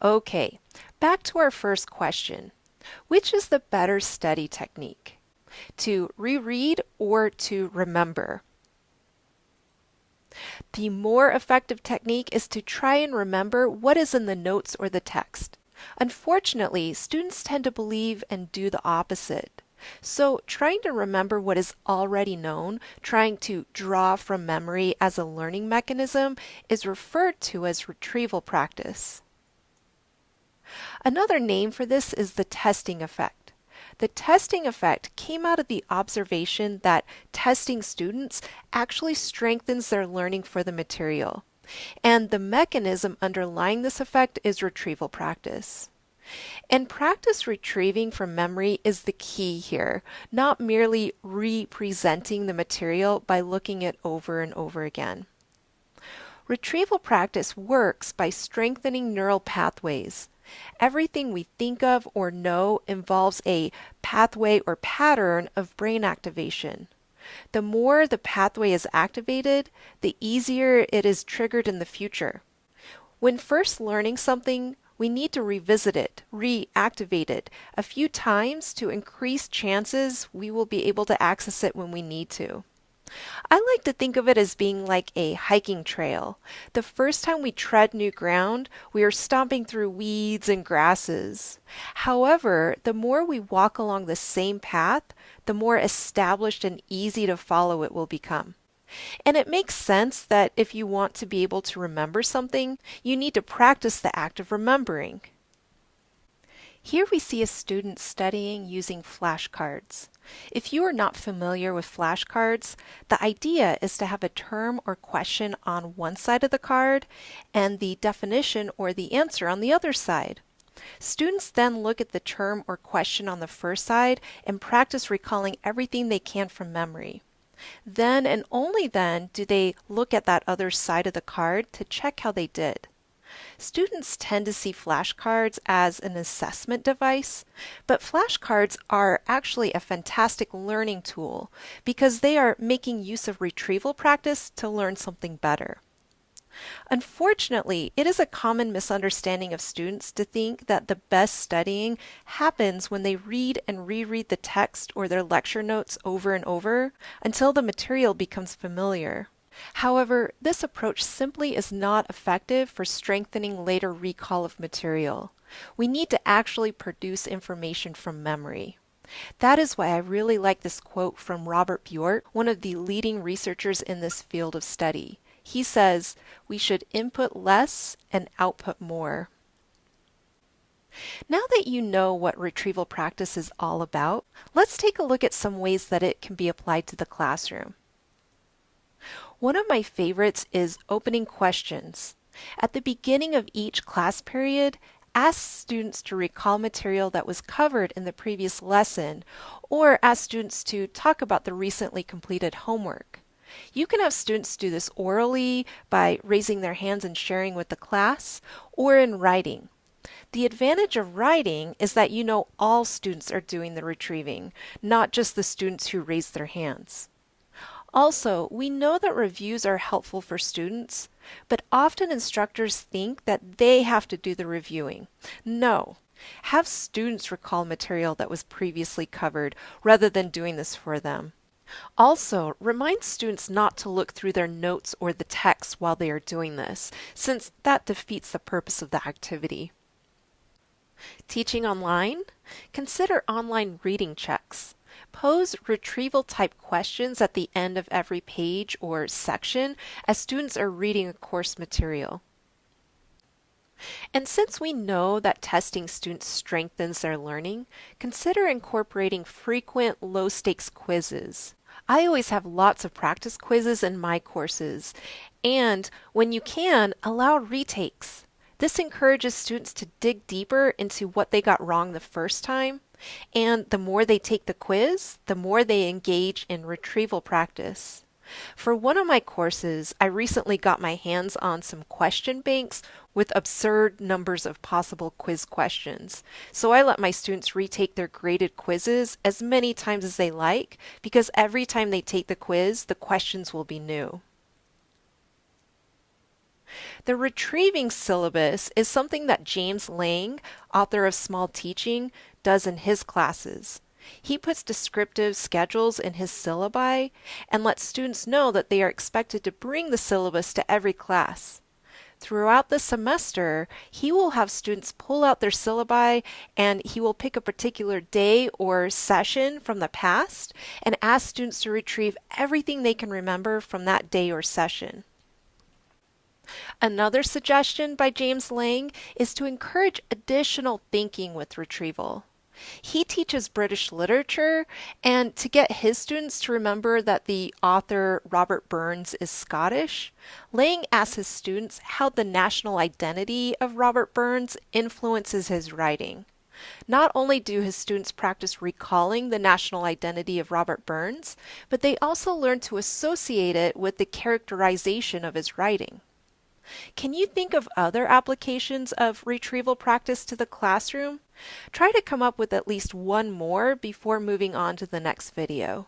Okay, back to our first question. Which is the better study technique? To reread or to remember? The more effective technique is to try and remember what is in the notes or the text. Unfortunately, students tend to believe and do the opposite. So, trying to remember what is already known, trying to draw from memory as a learning mechanism, is referred to as retrieval practice. Another name for this is the testing effect. The testing effect came out of the observation that testing students actually strengthens their learning for the material. And the mechanism underlying this effect is retrieval practice. And practice retrieving from memory is the key here, not merely representing the material by looking it over and over again. Retrieval practice works by strengthening neural pathways. Everything we think of or know involves a pathway or pattern of brain activation. The more the pathway is activated, the easier it is triggered in the future. When first learning something, we need to revisit it, reactivate it a few times to increase chances we will be able to access it when we need to. I like to think of it as being like a hiking trail. The first time we tread new ground, we are stomping through weeds and grasses. However, the more we walk along the same path, the more established and easy to follow it will become. And it makes sense that if you want to be able to remember something, you need to practice the act of remembering. Here we see a student studying using flashcards. If you are not familiar with flashcards, the idea is to have a term or question on one side of the card and the definition or the answer on the other side. Students then look at the term or question on the first side and practice recalling everything they can from memory. Then and only then do they look at that other side of the card to check how they did. Students tend to see flashcards as an assessment device, but flashcards are actually a fantastic learning tool because they are making use of retrieval practice to learn something better. Unfortunately, it is a common misunderstanding of students to think that the best studying happens when they read and reread the text or their lecture notes over and over until the material becomes familiar. However, this approach simply is not effective for strengthening later recall of material. We need to actually produce information from memory. That is why I really like this quote from Robert Bjork, one of the leading researchers in this field of study. He says, "We should input less and output more." Now that you know what retrieval practice is all about, let's take a look at some ways that it can be applied to the classroom. One of my favorites is opening questions. At the beginning of each class period, ask students to recall material that was covered in the previous lesson, or ask students to talk about the recently completed homework. You can have students do this orally by raising their hands and sharing with the class, or in writing. The advantage of writing is that you know all students are doing the retrieving, not just the students who raised their hands. Also, we know that reviews are helpful for students, but often instructors think that they have to do the reviewing. No, have students recall material that was previously covered rather than doing this for them. Also, remind students not to look through their notes or the text while they are doing this, since that defeats the purpose of the activity. Teaching online? Consider online reading checks. Pose retrieval type questions at the end of every page or section as students are reading a course material. And since we know that testing students strengthens their learning, consider incorporating frequent low-stakes quizzes. I always have lots of practice quizzes in my courses, and when you can, allow retakes. This encourages students to dig deeper into what they got wrong the first time, and the more they take the quiz, the more they engage in retrieval practice. For one of my courses, I recently got my hands on some question banks with absurd numbers of possible quiz questions. So I let my students retake their graded quizzes as many times as they like, because every time they take the quiz, the questions will be new. The retrieving syllabus is something that James Lang, author of Small Teaching, does in his classes. He puts descriptive schedules in his syllabi and lets students know that they are expected to bring the syllabus to every class. Throughout the semester, he will have students pull out their syllabi and he will pick a particular day or session from the past and ask students to retrieve everything they can remember from that day or session. Another suggestion by James Lang is to encourage additional thinking with retrieval. He teaches British literature, and to get his students to remember that the author Robert Burns is Scottish, Lang asks his students how the national identity of Robert Burns influences his writing. Not only do his students practice recalling the national identity of Robert Burns, but they also learn to associate it with the characterization of his writing. Can you think of other applications of retrieval practice to the classroom? Try to come up with at least one more before moving on to the next video.